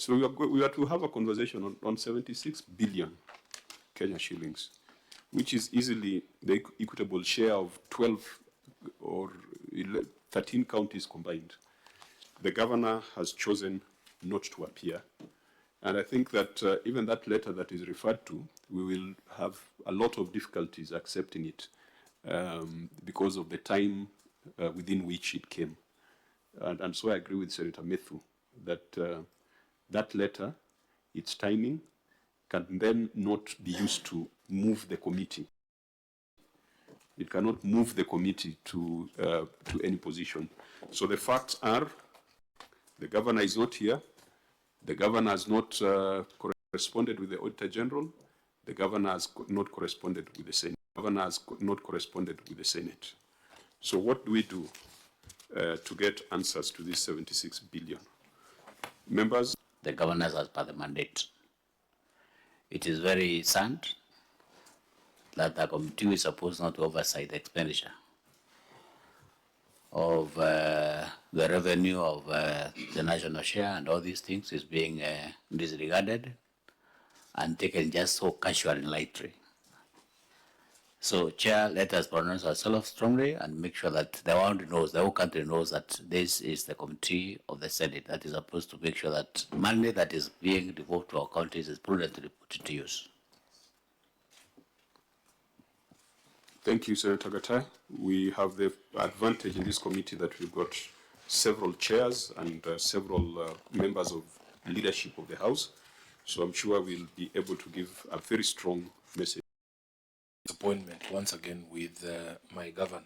So we are to have a conversation on 76 billion Kenya shillings, which is easily the equitable share of 12 or 13 counties combined. The governor has chosen not to appear. And I think that even that letter that is referred to, we will have a lot of difficulties accepting it because of the time within which it came. And so I agree with Senator Methu that that letter, its timing, can then not be used to move the committee. It cannot move the committee to any position. So the facts are, the governor is not here. The governor has not corresponded with the Auditor General. The governor has not corresponded with the Senate. The governor has not corresponded with the Senate. So what do we do to get answers to this 76 billion? Members? The governors as per the mandate. It is very sad that the committee is supposed not to oversight the expenditure of the revenue of the national share and all these things is being disregarded and taken just so casual and lightly. So, Chair, let us pronounce ourselves strongly and make sure that the world knows, the whole country knows that this is the committee of the Senate that is supposed to make sure that money that is being devoted to our counties is prudently put into use. Thank you, Senator Gatai. We have the advantage in this committee that we've got several chairs and several members of leadership of the House. So I'm sure we'll be able to give a very strong message. Appointment once again with my governor.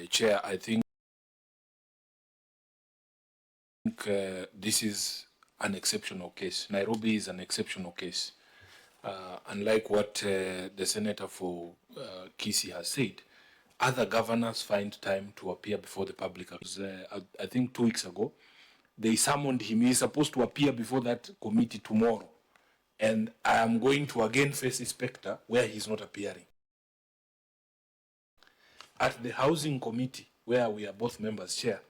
Chair, I think this is an exceptional case. Nairobi is an exceptional case. Unlike what the Senator for Kisii has said, other governors find time to appear before the public. I think 2 weeks ago, they summoned him. He is supposed to appear before that committee tomorrow. And I am going to again face a specter where he's not appearing. At the Housing Committee, where we are both members, Chair,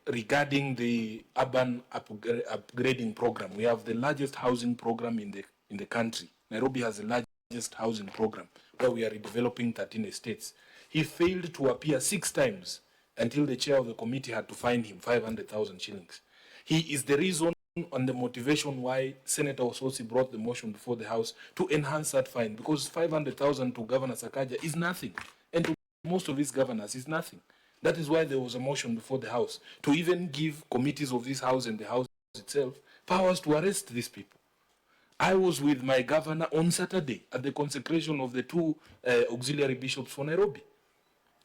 regarding the urban upgrading program, we have the largest housing program in the country. Nairobi has the largest housing program where we are redeveloping 13 estates. He failed to appear 6 times until the chair of the committee had to fine him 500,000 shillings. He is the reason on the motivation why Senator Ososi brought the motion before the House to enhance that fine, because 500,000 to Governor Sakaja is nothing, and to most of his governors is nothing. That is why there was a motion before the House to even give committees of this House and the House itself powers to arrest these people. I was with my governor on Saturday at the consecration of the 2 auxiliary bishops for Nairobi.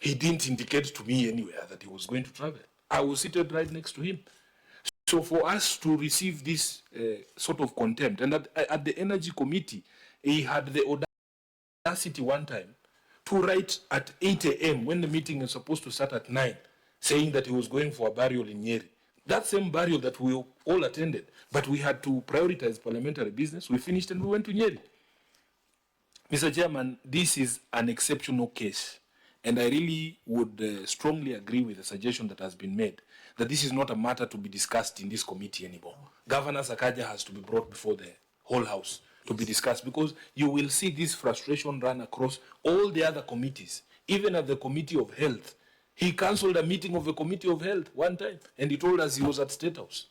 He didn't indicate to me anywhere that he was going to travel. I was seated right next to him. So for us to receive this sort of contempt, and at the Energy Committee, he had the audacity one time to write at 8 a.m. when the meeting is supposed to start at 9, saying that he was going for a burial in Nyeri. That same burial that we all attended, but we had to prioritize parliamentary business. We finished and we went to Nyeri. Mr. Chairman, this is an exceptional case, and I really would strongly agree with the suggestion that has been made that this is not a matter to be discussed in this committee anymore. Governor Sakaja has to be brought before the whole House to be discussed, because you will see this frustration run across all the other committees. Even at the Committee of Health, he cancelled a meeting of the Committee of Health one time, and he told us he was at State House.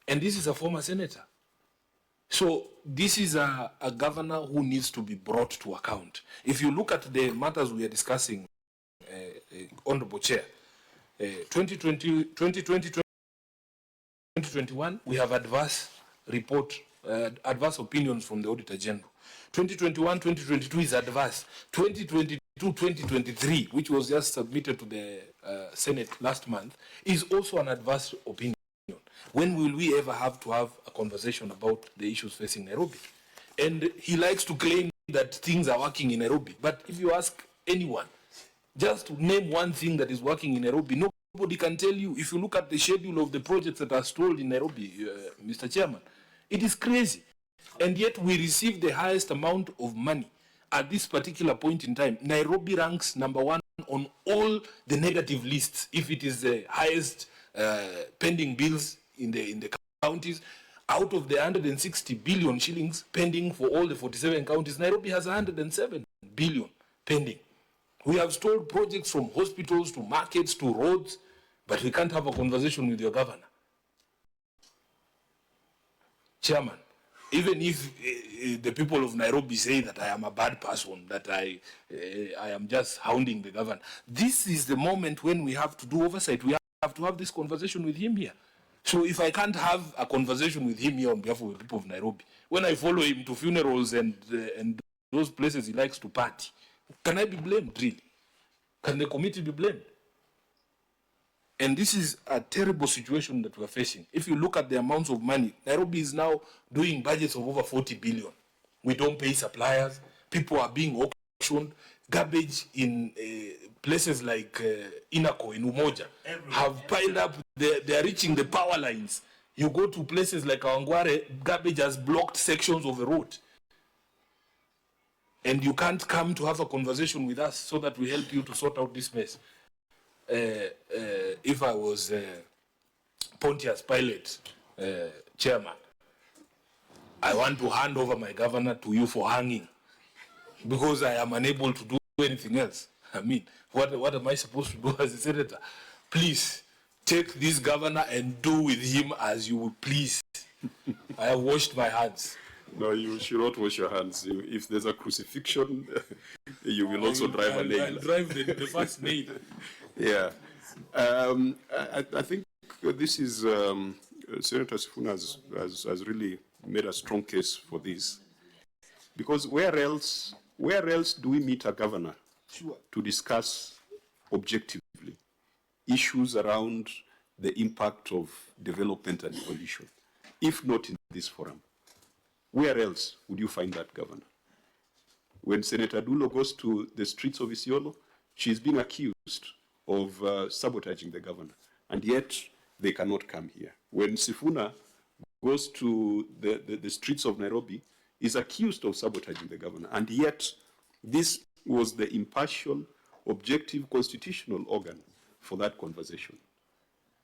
And this is a former senator. So this is a governor who needs to be brought to account. If you look at the matters we are discussing, Honorable Chair, 2020, 2021, we have adverse report, adverse opinions from the Auditor General. 2021, 2022 is adverse. 2022, 2023, which was just submitted to the Senate last month, is also an adverse opinion. When will we ever have to have a conversation about the issues facing Nairobi? And he likes to claim that things are working in Nairobi. But if you ask anyone, just to name one thing that is working in Nairobi, nobody can tell you. If you look at the schedule of the projects that are stalled in Nairobi, Mr. Chairman, it is crazy. And yet we receive the highest amount of money at this particular point in time. Nairobi ranks #1 on all the negative lists, if it is the highest pending bills in the counties. Out of the 160 billion shillings pending for all the 47 counties, Nairobi has 107 billion pending. We have stalled projects from hospitals to markets to roads, but we can't have a conversation with your governor. Chairman, even if the people of Nairobi say that I am a bad person, that I am just hounding the governor, this is the moment when we have to do oversight. We have to have this conversation with him here. So if I can't have a conversation with him here on behalf of the people of Nairobi, when I follow him to funerals and those places he likes to party, can I be blamed, really? Can the committee be blamed? And this is a terrible situation that we're facing. If you look at the amounts of money, Nairobi is now doing budgets of over 40 billion. We don't pay suppliers. People are being auctioned. Garbage in places like Inako, in Umoja, have piled up. They are reaching the power lines. You go to places like Kawangware, garbage has blocked sections of the road. And you can't come to have a conversation with us so that we help you to sort out this mess. If I was Pontius Pilate chairman, I want to hand over my governor to you for hanging because I am unable to do anything else. I mean, what am I supposed to do as a senator? Please take this governor and do with him as you would please. I have washed my hands. No, you should not wash your hands. If there's a crucifixion, you will also drive a nail. I'll drive the first nail. Yeah. I think this is, Senator Sifuna has really made a strong case for this. Because where else do we meet a governor to discuss objectively issues around the impact of development and evolution, if not in this forum? Where else would you find that governor? When Senator Dulo goes to the streets of Isiolo, she's being accused of sabotaging the governor, and yet they cannot come here. When Sifuna goes to the streets of Nairobi, is accused of sabotaging the governor, and yet this was the impartial, objective, constitutional organ for that conversation.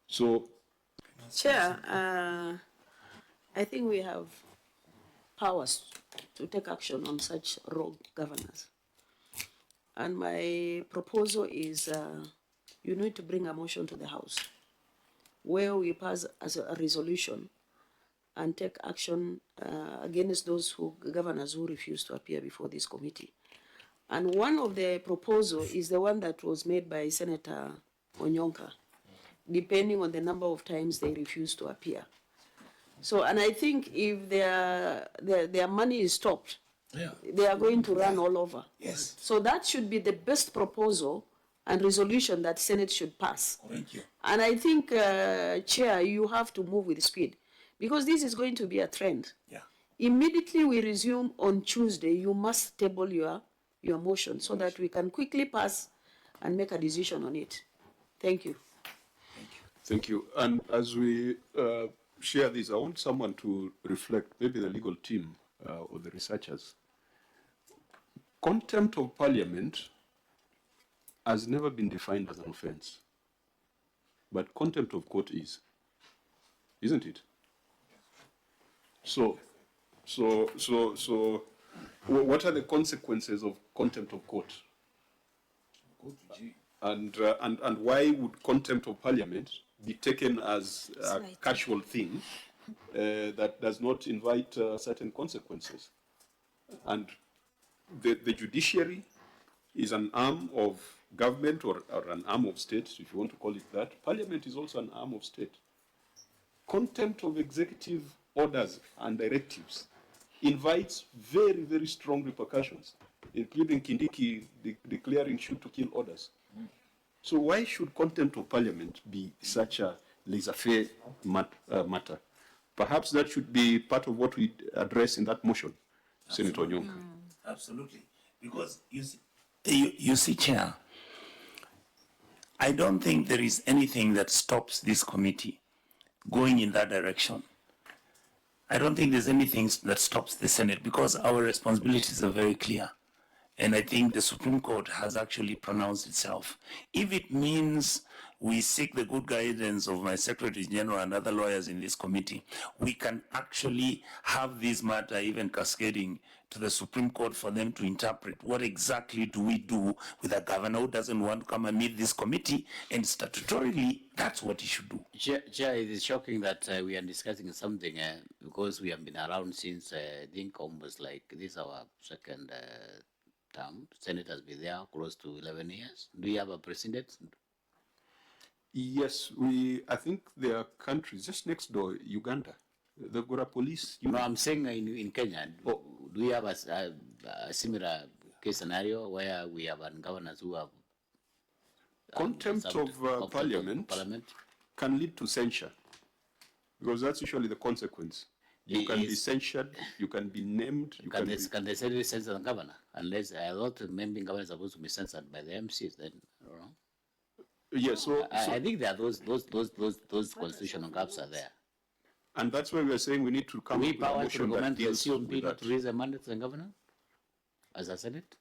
So, Chair, I think we have powers to take action on such rogue governors. And my proposal is you need to bring a motion to the House where we pass as a resolution and take action against those governors who refuse to appear before this committee. And one of the proposals is the one that was made by Senator Onyonka, depending on the number of times they refuse to appear. So, and I think if their money is stopped, they are going to run all over. Yes. So that should be the best proposal and resolution that Senate should pass. Thank you. And I think, Chair, you have to move with speed because this is going to be a trend. Yeah. Immediately we resume on Tuesday, you must table your motion so that we can quickly pass and make a decision on it. Thank you. thank you. And as we share this, I want someone to reflect, maybe the legal team or the researchers. Contempt of parliament has never been defined as an offense, but contempt of court is, isn't it? So, what are the consequences of contempt of court? And why would contempt of parliament be taken as a casual thing that does not invite certain consequences? And the judiciary is an arm of government or an arm of state, if you want to call it that. Parliament is also an arm of state. Contempt of executive orders and directives invites very, very strong repercussions, including Kindiki declaring shoot to kill orders. So why should contempt of parliament be such a laissez-faire matter? Perhaps that should be part of what we address in that motion, Senator Onyonka. Absolutely. Because you see, Chair, I don't think there is anything that stops this committee going in that direction. I don't think there's anything that stops the Senate because our responsibilities are very clear. And I think the Supreme Court has actually pronounced itself. If it means we seek the good guidance of my Secretary General and other lawyers in this committee, we can actually have this matter even cascading to the Supreme Court for them to interpret what exactly do we do with a governor who doesn't want to come and meet this committee, and statutorily, that's what he should do. Chair, it is shocking that we are discussing something because we have been around since I think almost like this is our second term. Senate has been there close to 11 years. Do you have a precedent? Yes, I think there are countries just next door, Uganda. They've got a police No, unit. I'm saying in Kenya. Do we have a similar case scenario where we have governors who have Contempt of parliament can lead to censure, because that's usually the consequence. You can be censured, you can be named. Can they say censor the governor? Unless I thought the member governor is supposed to be censored by the MCs, then I don't know. Yes, I think that those constitutional gaps are there. and that's why we are saying we need to come We up with a power to motion that recommend to the deals COP with not that. to raise a mandate to the governor as a Senate?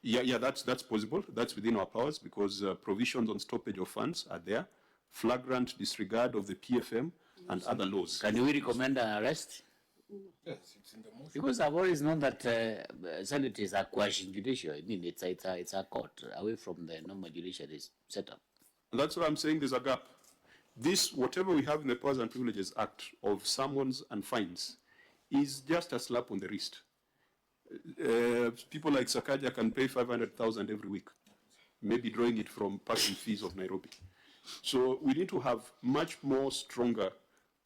Yeah, that's possible. That's within our powers because provisions on stoppage of funds are there, flagrant disregard of the PFM and other laws. Can we recommend an arrest? Yes, it's in the motion. Because I've always known that Senate is a quasi judicial. I mean, it's a court away from the normal judiciary setup. That's why I'm saying there's a gap. This, whatever we have in the Powers and Privileges Act of summons and fines, is just a slap on the wrist. People like Sakaja can pay 500,000 every week, maybe drawing it from parking fees of Nairobi. So we need to have much more stronger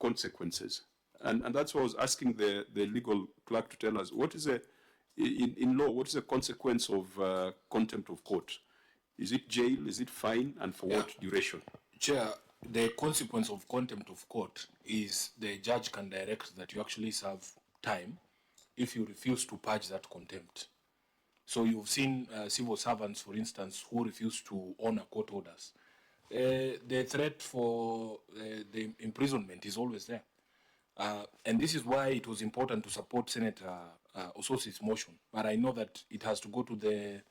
consequences. And that's why I was asking the legal clerk to tell us, what is in law, what is the consequence of contempt of court? Is it jail, is it fine, and for what duration? Chair, the consequence of contempt of court is the judge can direct that you actually serve time if you refuse to purge that contempt. So you've seen civil servants, for instance, who refuse to honor court orders. The threat for the imprisonment is always there. And this is why it was important to support Senator Ososi's motion. But I know that it has to go to the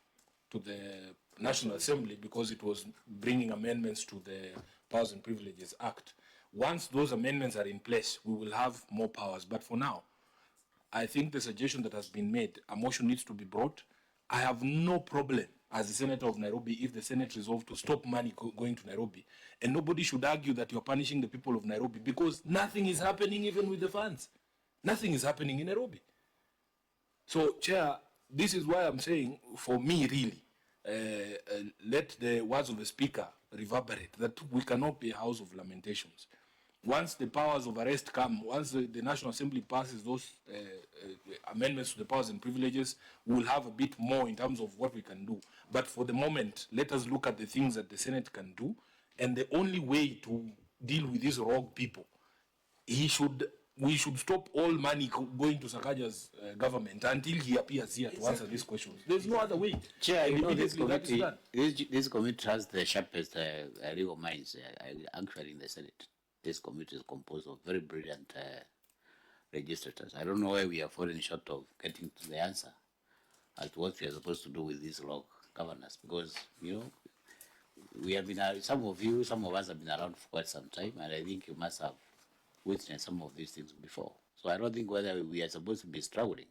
National Assembly because it was bringing amendments to the Powers and Privileges Act. Once those amendments are in place, we will have more powers. But for now, I think the suggestion that has been made, a motion needs to be brought. I have no problem as the Senator of Nairobi if the Senate resolved to stop money going to Nairobi. And nobody should argue that you're punishing the people of Nairobi because nothing is happening even with the funds. Nothing is happening in Nairobi. So, Chair, this is why I'm saying, for me, really, let the words of the Speaker reverberate, that we cannot be a house of lamentations. Once the powers of arrest come, once the National Assembly passes those amendments to the powers and privileges, we'll have a bit more in terms of what we can do. But for the moment, let us look at the things that the Senate can do. And the only way to deal with these rogue people, we should stop all money going to Sakaja's government until he appears here to answer these questions. There's no other way. Chair, you know, this Immediately that is committee, done. this committee has the sharpest legal minds actually in the Senate. This committee is composed of very brilliant legislators. I don't know why we are falling short of getting to the answer as to what we are supposed to do with these rogue governors, because, you know, we have been, some of us have been around for quite some time, and I think you must have witnessed some of these things before. So I don't think whether we are supposed to be struggling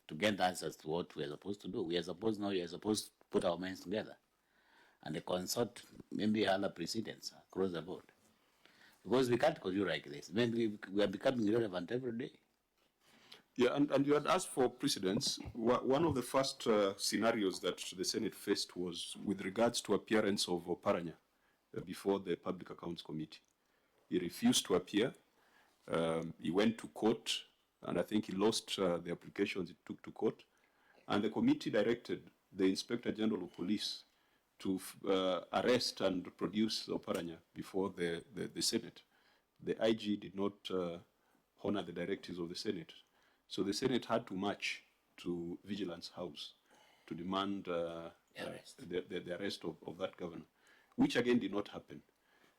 to get answers to what we are supposed to do. We are supposed to put our minds together and consult maybe other precedents across the board. Because we can't continue like this. Maybe we are becoming irrelevant every day. Yeah, and you had asked for precedents. One of the first scenarios that the Senate faced was with regards to appearance of Oparanya before the Public Accounts Committee. He refused to appear. He went to court, and I think he lost the applications he took to court. And the committee directed the Inspector General of Police to arrest and produce Oparanya before the Senate. The IG did not honor the directives of the Senate. So the Senate had to march to Vigilance House to demand the arrest of that governor, which again did not happen.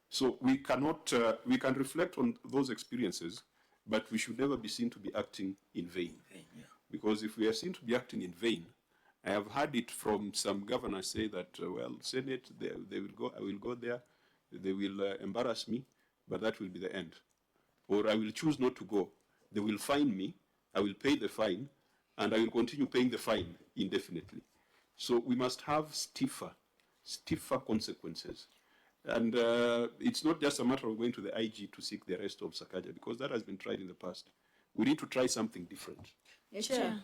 So we cannot, we can reflect on those experiences, but we should never be seen to be acting in vain. Because if we are seen to be acting in vain, I have heard it from some governors say that, well, Senate, they will go, I will go there, they will embarrass me, but that will be the end. Or I will choose not to go. They will fine me, I will pay the fine, and I will continue paying the fine indefinitely. So we must have stiffer consequences. And it's not just a matter of going to the IG to seek the arrest of Sakaja, because that has been tried in the past. We need to try something different. Chair.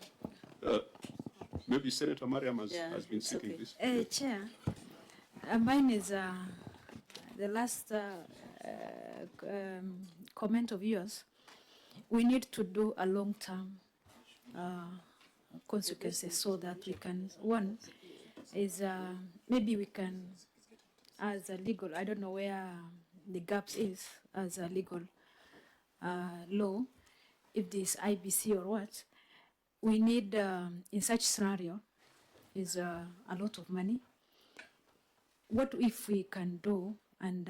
Maybe Senator Mariam has been seeking this. Chair, mine is the last comment of yours. We need to do a long-term consequences so that we can, one is maybe we can, as a legal, I don't know where the gaps is as a legal law, if this IBC or what, we need, in such scenario, is a lot of money. What if we can do and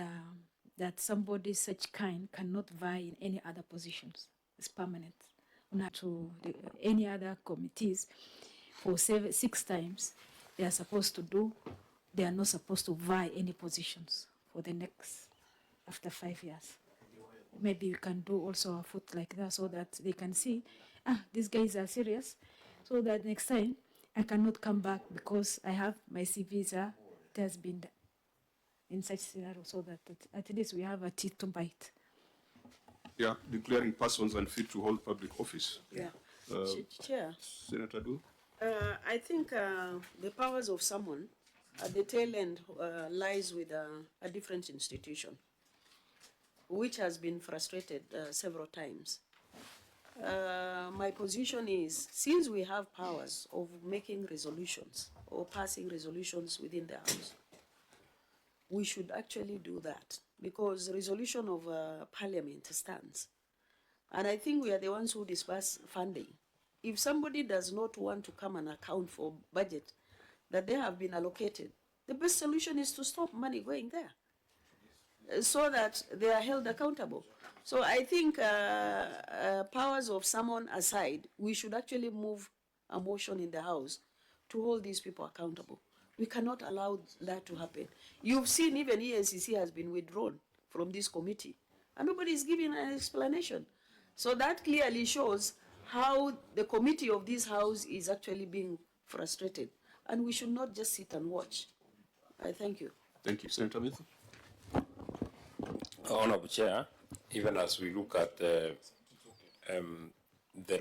that somebody such kind cannot vie in any other positions? It's permanent. Not to any other committees for 6 times they are supposed to do, they are not supposed to vie any positions for the next, after 5 years. Maybe we can do also a foot like that so that they can see, these guys are serious, so that next time I cannot come back because I have my visa. It has been in such scenario, so that at least we have a teeth to bite. Yeah, declaring persons unfit to hold public office. Yeah. Chair. Senator Du? I think the powers of someone at the tail end lies with a different institution, which has been frustrated several times. My position is, since we have powers of making resolutions or passing resolutions within the House, we should actually do that, because the resolution of Parliament stands. And I think we are the ones who disperse funding. If somebody does not want to come and account for budget that they have been allocated, the best solution is to stop money going there so that they are held accountable. So I think powers of someone aside, we should actually move a motion in the House to hold these people accountable. We cannot allow that to happen. You've seen even ENCC has been withdrawn from this committee, and nobody is giving an explanation. So that clearly shows how the committee of this House is actually being frustrated, and we should not just sit and watch. I thank you. Thank you. Senator Mithu? Honorable Chair, even as we look at the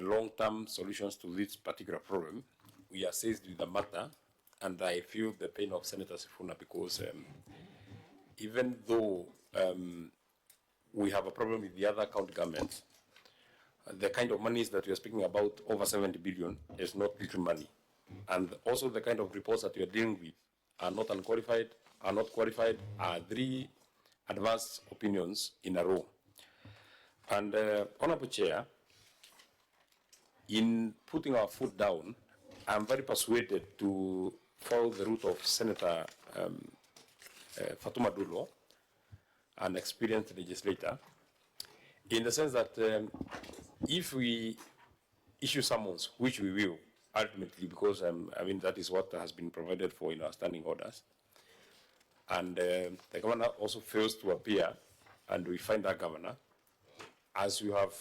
long-term solutions to this particular problem, we are seized with the matter, and I feel the pain of Senator Sifuna, because even though we have a problem with the other county governments, the kind of monies that we are speaking about, over 70 billion, is not little money. And also the kind of reports that we are dealing with are not unqualified, are not qualified, are 3 advanced opinions in a row. And Honorable Chair, in putting our foot down, I'm very persuaded to follow the route of Senator Fatuma Dulo, an experienced legislator, in the sense that if we issue summons, which we will ultimately, because I mean that is what has been provided for in our standing orders, and the governor also fails to appear, and we find that governor, as you have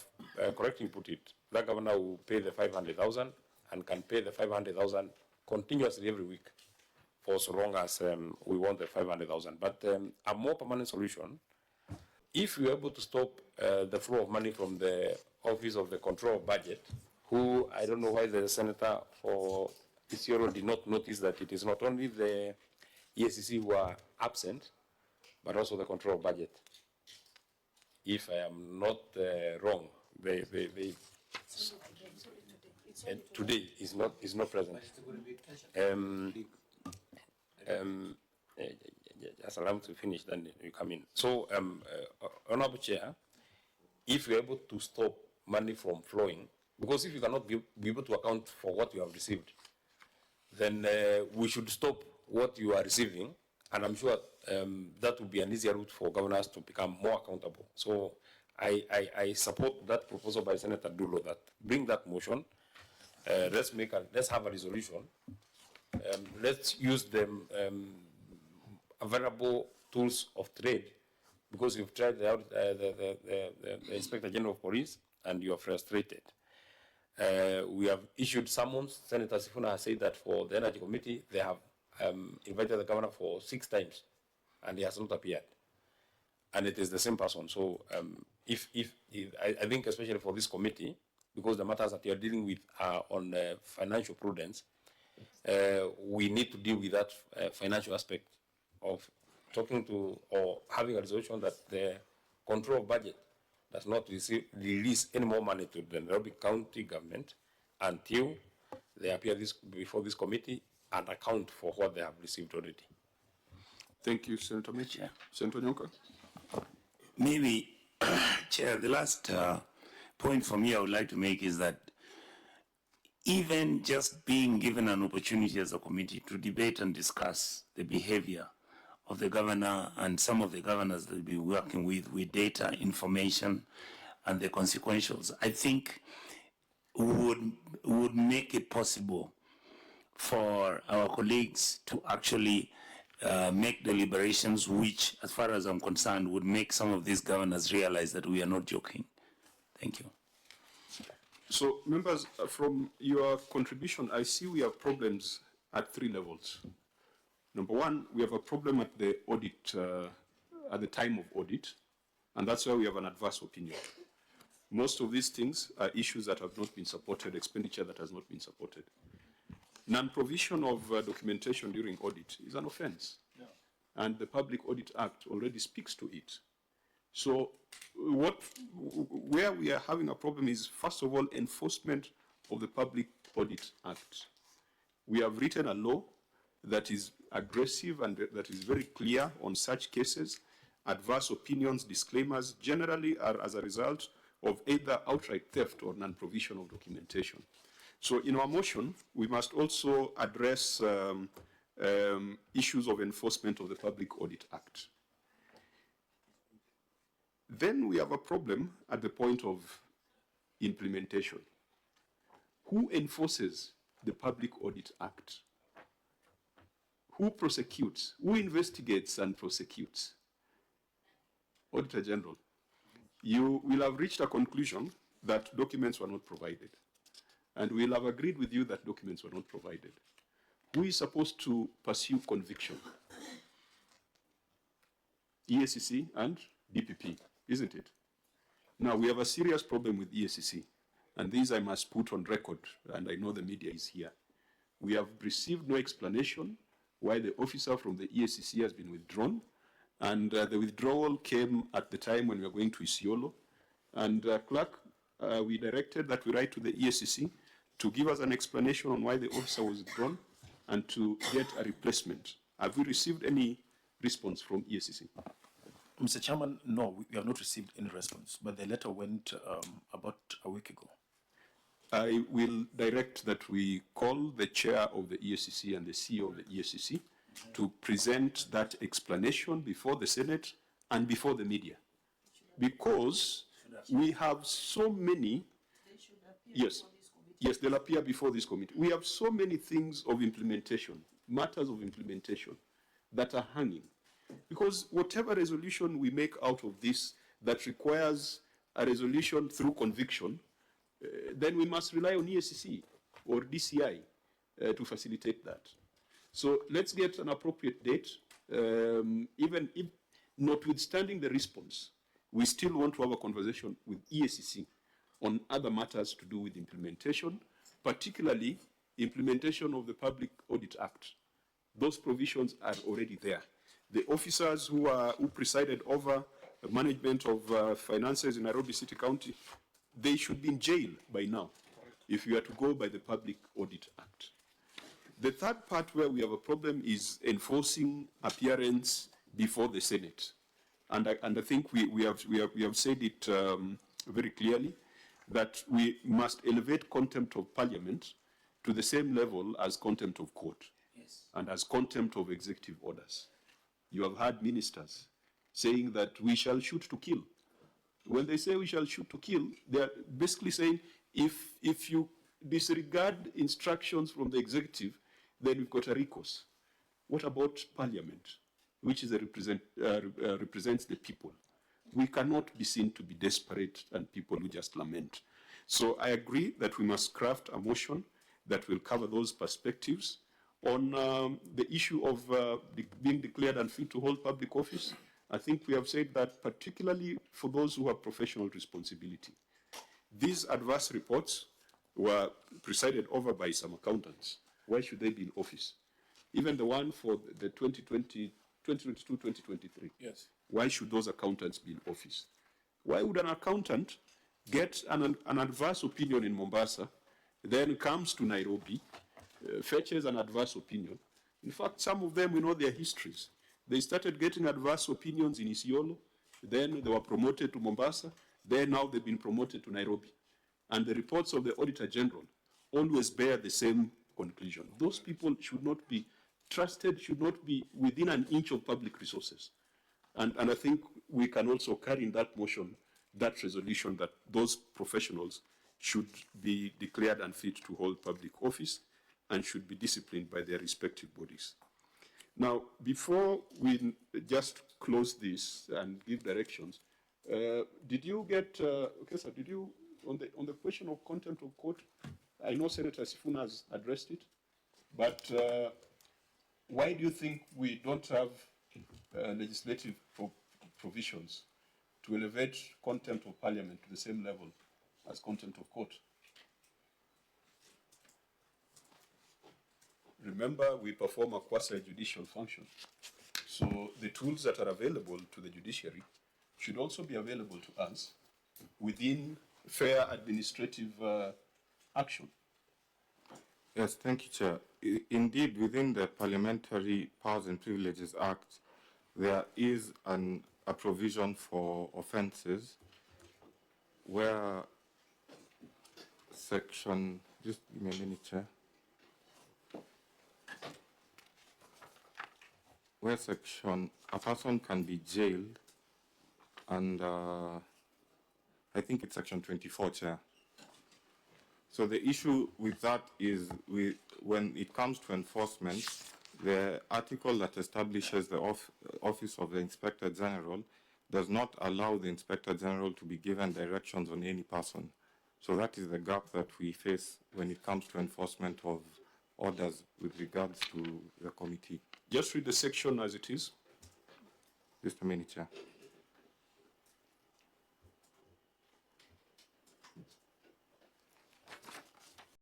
correctly put it, that governor will pay the 500,000 and can pay the 500,000 continuously every week for so long as we want the 500,000. But a more permanent solution, if we are able to stop the flow of money from the Office of the Control of Budget, who I don't know why the Senator for Isiolo did not notice that it is not only the EACC who are absent, but also the Control of Budget. If I am not wrong, today is not present. Just allow me to finish, then you come in. So, Honorable Chair, if you're able to stop money from flowing, because if you cannot be able to account for what you have received, then we should stop what you are receiving, and I'm sure that will be an easier route for governors to become more accountable. So I support that proposal by Senator Dulo, that bring that motion. Let's have a resolution let's use them available tools of trade, because you've tried out the Inspector General of Police and you are frustrated. We have issued summons. Senator Sifuna has said that for the Energy Committee, they have invited the governor for 6 times, and he has not appeared. And it is the same person. So I think especially for this committee, because the matters that you are dealing with are on financial prudence, we need to deal with that financial aspect of talking to or having a resolution that the control of budget does not release any more money to the Nairobi County government until they appear before this committee and account for what they have received already. Thank you, Senator Mitchell. Senator Nyonka. Maybe, Chair, the last point for me I would like to make is that even just being given an opportunity as a committee to debate and discuss the behavior of the governor and some of the governors that we'll be working with data, information, and the consequentials, I think would make it possible for our colleagues to actually make deliberations which, as far as I'm concerned, would make some of these governors realize that we are not joking. Thank you. So, members, from your contribution, I see we have problems at 3 levels. Number 1, we have a problem at the audit, at the time of audit, and that's why we have an adverse opinion. Most of these things are issues that have not been supported, expenditure that has not been supported. Non-provision of documentation during audit is an offense, and the Public Audit Act already speaks to it. So where we are having a problem is, first of all, enforcement of the Public Audit Act. We have written a law that is aggressive and that is very clear on such cases. Adverse opinions, disclaimers generally are as a result of either outright theft or non-provision of documentation. So in our motion, we must also address issues of enforcement of the Public Audit Act. Then we have a problem at the point of implementation. Who enforces the Public Audit Act? Who prosecutes? Who investigates and prosecutes? Auditor General, you will have reached a conclusion that documents were not provided. And we'll have agreed with you that documents were not provided. Who is supposed to pursue conviction? EACC and DPP, isn't it? Now, we have a serious problem with EACC, and this I must put on record, and I know the media is here. We have received no explanation why the officer from the EACC has been withdrawn, and the withdrawal came at the time when we were going to Isiolo, and clerk, we directed that we write to the EACC to give us an explanation on why the officer was withdrawn and to get a replacement. Have we received any response from EACC? Mr. Chairman, no, we have not received any response, but the letter went about a week ago. I will direct that we call the chair of the EACC and the CEO of the EACC to present that explanation before the Senate and before the media. Because we have so many, yes, they'll appear before this committee. We have so many things of implementation, matters of implementation that are hanging. Because whatever resolution we make out of this that requires a resolution through conviction, then we must rely on EACC or DCI to facilitate that. So let's get an appropriate date, even if notwithstanding the response, we still want to have a conversation with EACC on other matters to do with implementation, particularly implementation of the Public Audit Act. Those provisions are already there. The officers who presided over the management of finances in Nairobi City County, they should be in jail by now, if you are to go by the Public Audit Act. The third part where we have a problem is enforcing appearance before the Senate. And I think we have said it very clearly, that we must elevate contempt of Parliament to the same level as contempt of court, yes, and as contempt of executive orders. You have heard ministers saying that we shall shoot to kill. When they say we shall shoot to kill, they are basically saying if you disregard instructions from the executive, then we've got a recourse. What about Parliament, which is represents the people? We cannot be seen to be desperate and people who just lament. So I agree that we must craft a motion that will cover those perspectives. On the issue of being declared unfit to hold public office, I think we have said that particularly for those who have professional responsibility. These adverse reports were presided over by some accountants. Why should they be in office? Even the one for the 2022-2023. Yes. Why should those accountants be in office? Why would an accountant get an adverse opinion in Mombasa, then comes to Nairobi, fetches an adverse opinion? In fact, some of them, we know their histories. They started getting adverse opinions in Isiolo, then they were promoted to Mombasa, then now they've been promoted to Nairobi. And the reports of the Auditor General always bear the same conclusion. Those people should not be trusted, should not be within an inch of public resources. And I think we can also carry in that motion, that resolution, that those professionals should be declared unfit to hold public office and should be disciplined by their respective bodies. Now, before we just close this and give directions, did you get, okay, sir, did you, on the question of contempt of court, I know Senator Sifuna has addressed it, but why do you think we don't have legislative provisions to elevate contempt of parliament to the same level as contempt of court? Remember, we perform a quasi-judicial function. So the tools that are available to the judiciary should also be available to us within fair administrative action. Yes, thank you, Chair. Indeed, within the Parliamentary Powers and Privileges Act, there is a provision for offences where section, just give me a minute, Chair, where a person can be jailed, and I think it's section 24, Chair. So the issue with that is when it comes to enforcement, the article that establishes the Office of the Inspector General does not allow the Inspector General to be given directions on any person. So that is the gap that we face when it comes to enforcement of orders with regards to the committee. Just read the section as it is. Just a minute, Chair.